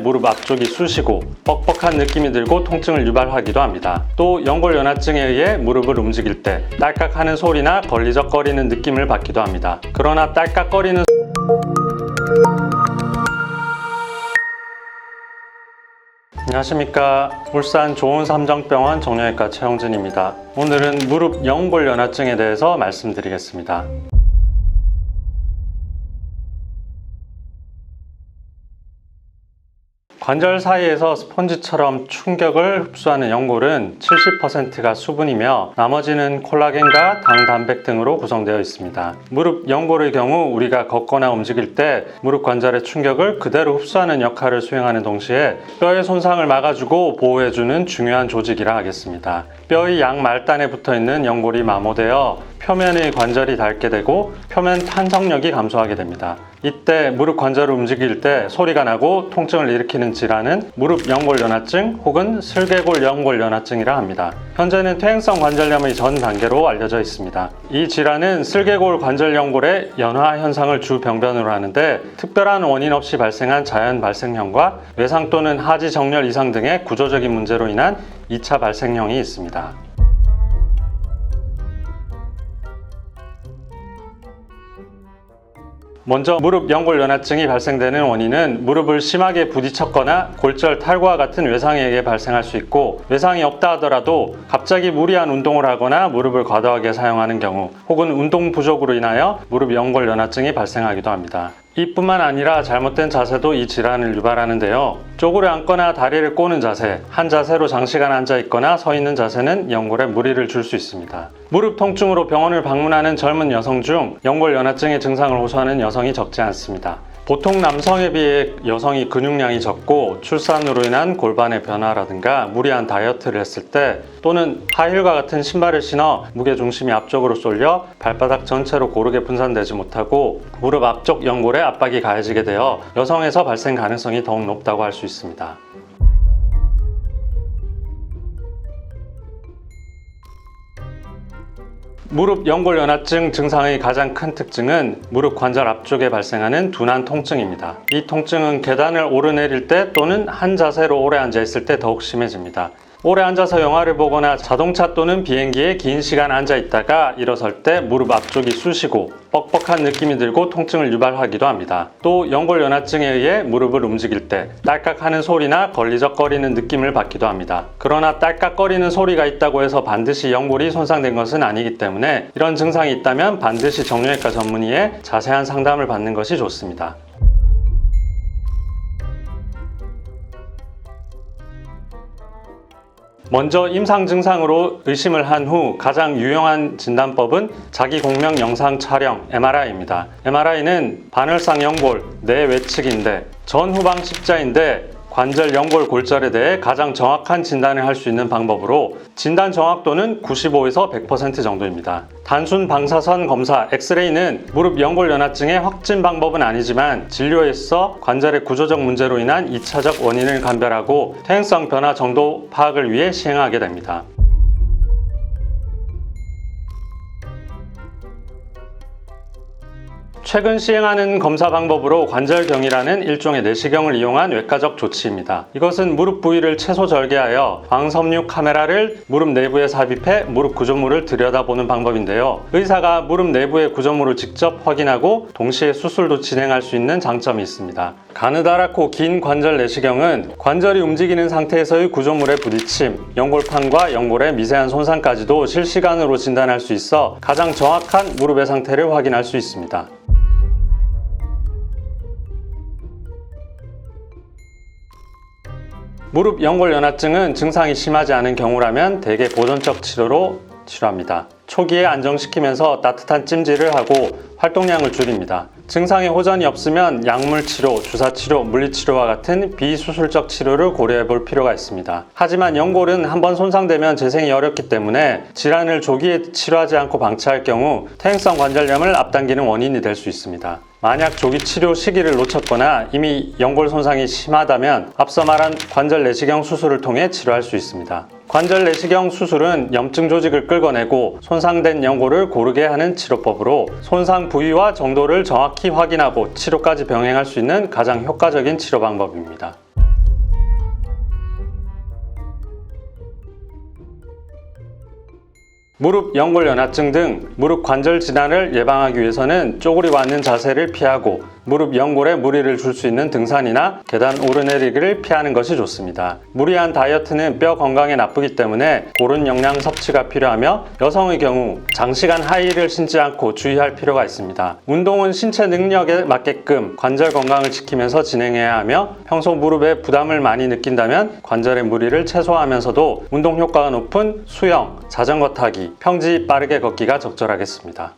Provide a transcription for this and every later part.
무릎 앞쪽이 쑤시고 뻑뻑한 느낌이 들고 통증을 유발하기도 합니다. 또 연골연화증에 의해 무릎을 움직일 때 딸깍하는 소리나 걸리적거리는 느낌을 받기도 합니다. 그러나 딸깍거리는 안녕하십니까. 울산 좋은삼정병원 정형외과 최영진입니다. 오늘은 무릎 연골연화증에 대해서 말씀드리겠습니다. 관절 사이에서 스펀지처럼 충격을 흡수하는 연골은 70%가 수분이며 나머지는 콜라겐과 당, 단백 등으로 구성되어 있습니다. 무릎 연골의 경우 우리가 걷거나 움직일 때 무릎 관절의 충격을 그대로 흡수하는 역할을 수행하는 동시에 뼈의 손상을 막아주고 보호해주는 중요한 조직이라 하겠습니다. 뼈의 양말단에 붙어있는 연골이 마모되어 표면의 관절이 닳게 되고 표면 탄성력이 감소하게 됩니다. 이때 무릎 관절을 움직일 때 소리가 나고 통증을 일으키는 질환은 무릎 연골연화증 혹은 슬개골 연골연화증이라 합니다. 현재는 퇴행성 관절염의 전 단계로 알려져 있습니다. 이 질환은 슬개골 관절 연골의 연화 현상을 주 병변으로 하는데 특별한 원인 없이 발생한 자연 발생형과 외상 또는 하지 정렬 이상 등의 구조적인 문제로 인한 2차 발생형이 있습니다. 먼저 무릎 연골연화증이 발생되는 원인은 무릎을 심하게 부딪혔거나 골절 탈구와 같은 외상에 의해 발생할 수 있고, 외상이 없다 하더라도 갑자기 무리한 운동을 하거나 무릎을 과도하게 사용하는 경우 혹은 운동 부족으로 인하여 무릎 연골연화증이 발생하기도 합니다. 이뿐만 아니라 잘못된 자세도 이 질환을 유발하는데요. 쪼그려 앉거나 다리를 꼬는 자세, 한 자세로 장시간 앉아 있거나 서 있는 자세는 연골에 무리를 줄 수 있습니다. 무릎 통증으로 병원을 방문하는 젊은 여성 중 연골연화증의 증상을 호소하는 여성이 적지 않습니다. 보통 남성에 비해 여성이 근육량이 적고 출산으로 인한 골반의 변화라든가 무리한 다이어트를 했을 때 또는 하이힐과 같은 신발을 신어 무게중심이 앞쪽으로 쏠려 발바닥 전체로 고르게 분산되지 못하고 무릎 앞쪽 연골에 압박이 가해지게 되어 여성에서 발생 가능성이 더욱 높다고 할 수 있습니다. 무릎 연골연화증 증상의 가장 큰 특징은 무릎 관절 앞쪽에 발생하는 둔한 통증입니다. 이 통증은 계단을 오르내릴 때 또는 한 자세로 오래 앉아 있을 때 더욱 심해집니다. 오래 앉아서 영화를 보거나 자동차 또는 비행기에 긴 시간 앉아 있다가 일어설 때 무릎 앞쪽이 쑤시고 뻑뻑한 느낌이 들고 통증을 유발하기도 합니다. 또 연골연화증에 의해 무릎을 움직일 때 딸깍하는 소리나 걸리적거리는 느낌을 받기도 합니다. 그러나 딸깍거리는 소리가 있다고 해서 반드시 연골이 손상된 것은 아니기 때문에 이런 증상이 있다면 반드시 정형외과 전문의의 자세한 상담을 받는 것이 좋습니다. 먼저 임상 증상으로 의심을 한 후 가장 유용한 진단법은 자기 공명 영상 촬영 MRI입니다. MRI는 반월상 연골, 내외측인대, 전후방 십자인대, 관절 연골 골절에 대해 가장 정확한 진단을 할 수 있는 방법으로 진단 정확도는 95에서 100% 정도입니다. 단순 방사선 검사 엑스레이는 무릎 연골연화증의 확진 방법은 아니지만 진료에 있어 관절의 구조적 문제로 인한 2차적 원인을 감별하고 퇴행성 변화 정도 파악을 위해 시행하게 됩니다. 최근 시행하는 검사 방법으로 관절경이라는 일종의 내시경을 이용한 외과적 조치입니다. 이것은 무릎 부위를 채소 절개하여 광섬유 카메라를 무릎 내부에 삽입해 무릎 구조물을 들여다보는 방법인데요. 의사가 무릎 내부의 구조물을 직접 확인하고 동시에 수술도 진행할 수 있는 장점이 있습니다. 가느다랗고 긴 관절 내시경은 관절이 움직이는 상태에서의 구조물의 부딪힘, 연골판과 연골의 미세한 손상까지도 실시간으로 진단할 수 있어 가장 정확한 무릎의 상태를 확인할 수 있습니다. 무릎 연골연화증은 증상이 심하지 않은 경우라면 대개 보존적 치료로 치료합니다. 초기에 안정시키면서 따뜻한 찜질을 하고 활동량을 줄입니다. 증상에 호전이 없으면 약물치료, 주사치료, 물리치료와 같은 비수술적 치료를 고려해 볼 필요가 있습니다. 하지만 연골은 한번 손상되면 재생이 어렵기 때문에 질환을 조기에 치료하지 않고 방치할 경우 퇴행성 관절염을 앞당기는 원인이 될 수 있습니다. 만약 조기 치료 시기를 놓쳤거나 이미 연골 손상이 심하다면 앞서 말한 관절 내시경 수술을 통해 치료할 수 있습니다. 관절 내시경 수술은 염증 조직을 끌어내고 손상된 연골을 고르게 하는 치료법으로 손상 부위와 정도를 정확히 확인하고 치료까지 병행할 수 있는 가장 효과적인 치료 방법입니다. 무릎 연골연화증 등 무릎 관절 질환을 예방하기 위해서는 쪼그리고 앉는 자세를 피하고 무릎 연골에 무리를 줄 수 있는 등산이나 계단 오르내리기를 피하는 것이 좋습니다. 무리한 다이어트는 뼈 건강에 나쁘기 때문에 고른 영양 섭취가 필요하며 여성의 경우 장시간 하이힐을 신지 않고 주의할 필요가 있습니다. 운동은 신체 능력에 맞게끔 관절 건강을 지키면서 진행해야 하며 평소 무릎에 부담을 많이 느낀다면 관절의 무리를 최소화하면서도 운동 효과가 높은 수영, 자전거 타기, 평지 빠르게 걷기가 적절하겠습니다.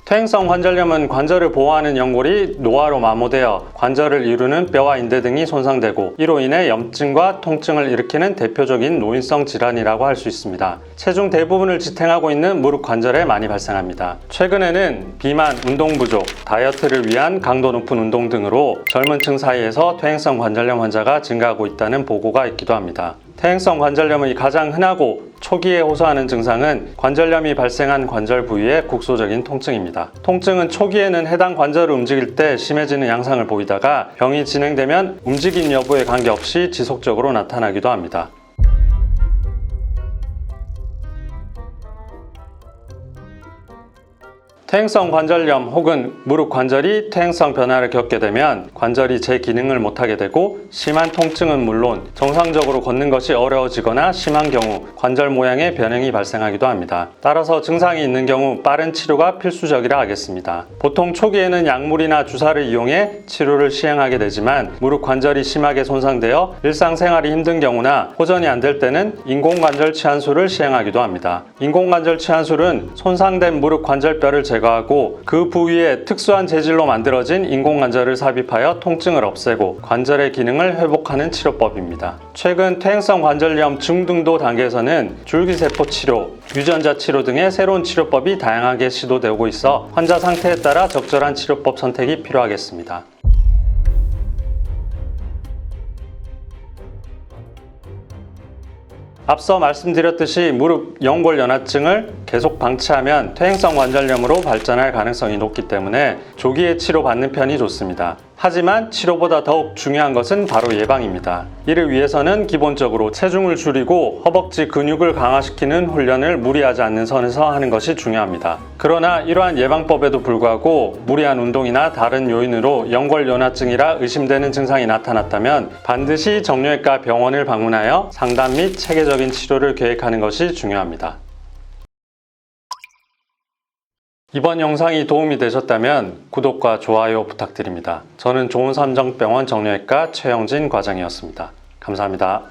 퇴행성 관절염은 관절을 보호하는 연골이 노화로 마모되어 관절을 이루는 뼈와 인대 등이 손상되고 이로 인해 염증과 통증을 일으키는 대표적인 노인성 질환이라고 할 수 있습니다. 체중 대부분을 지탱하고 있는 무릎 관절에 많이 발생합니다. 최근에는 비만, 운동 부족, 다이어트를 위한 강도 높은 운동 등으로 젊은 층 사이에서 퇴행성 관절염 환자가 증가하고 있다는 보고가 있기도 합니다. 퇴행성 관절염의 가장 흔하고 초기에 호소하는 증상은 관절염이 발생한 관절 부위의 국소적인 통증입니다. 통증은 초기에는 해당 관절을 움직일 때 심해지는 양상을 보이다가 병이 진행되면 움직임 여부에 관계없이 지속적으로 나타나기도 합니다. 퇴행성 관절염 혹은 무릎 관절이 퇴행성 변화를 겪게 되면 관절이 제 기능을 못하게 되고 심한 통증은 물론 정상적으로 걷는 것이 어려워지거나 심한 경우 관절 모양의 변형이 발생하기도 합니다. 따라서 증상이 있는 경우 빠른 치료가 필수적이라 하겠습니다. 보통 초기에는 약물이나 주사를 이용해 치료를 시행하게 되지만 무릎 관절이 심하게 손상되어 일상생활이 힘든 경우나 호전이 안 될 때는 인공관절 치환술을 시행하기도 합니다. 인공관절 치환술은 손상된 무릎 관절뼈를 제거하고 그 부위에 특수한 재질로 만들어진 인공관절을 삽입하여 통증을 없애고 관절의 기능을 회복하는 치료법입니다. 최근 퇴행성 관절염 중등도 단계에서는 줄기세포 치료, 유전자 치료 등의 새로운 치료법이 다양하게 시도되고 있어 환자 상태에 따라 적절한 치료법 선택이 필요하겠습니다. 앞서 말씀드렸듯이 무릎 연골연화증을 계속 방치하면 퇴행성 관절염으로 발전할 가능성이 높기 때문에 조기에 치료받는 편이 좋습니다. 하지만 치료보다 더욱 중요한 것은 바로 예방입니다. 이를 위해서는 기본적으로 체중을 줄이고 허벅지 근육을 강화시키는 훈련을 무리하지 않는 선에서 하는 것이 중요합니다. 그러나 이러한 예방법에도 불구하고 무리한 운동이나 다른 요인으로 연골연화증이라 의심되는 증상이 나타났다면 반드시 정형외과 병원을 방문하여 상담 및 체계적인 치료를 계획하는 것이 중요합니다. 이번 영상이 도움이 되셨다면 구독과 좋아요 부탁드립니다. 저는 좋은삼정병원 정형외과 최영진 과장이었습니다. 감사합니다.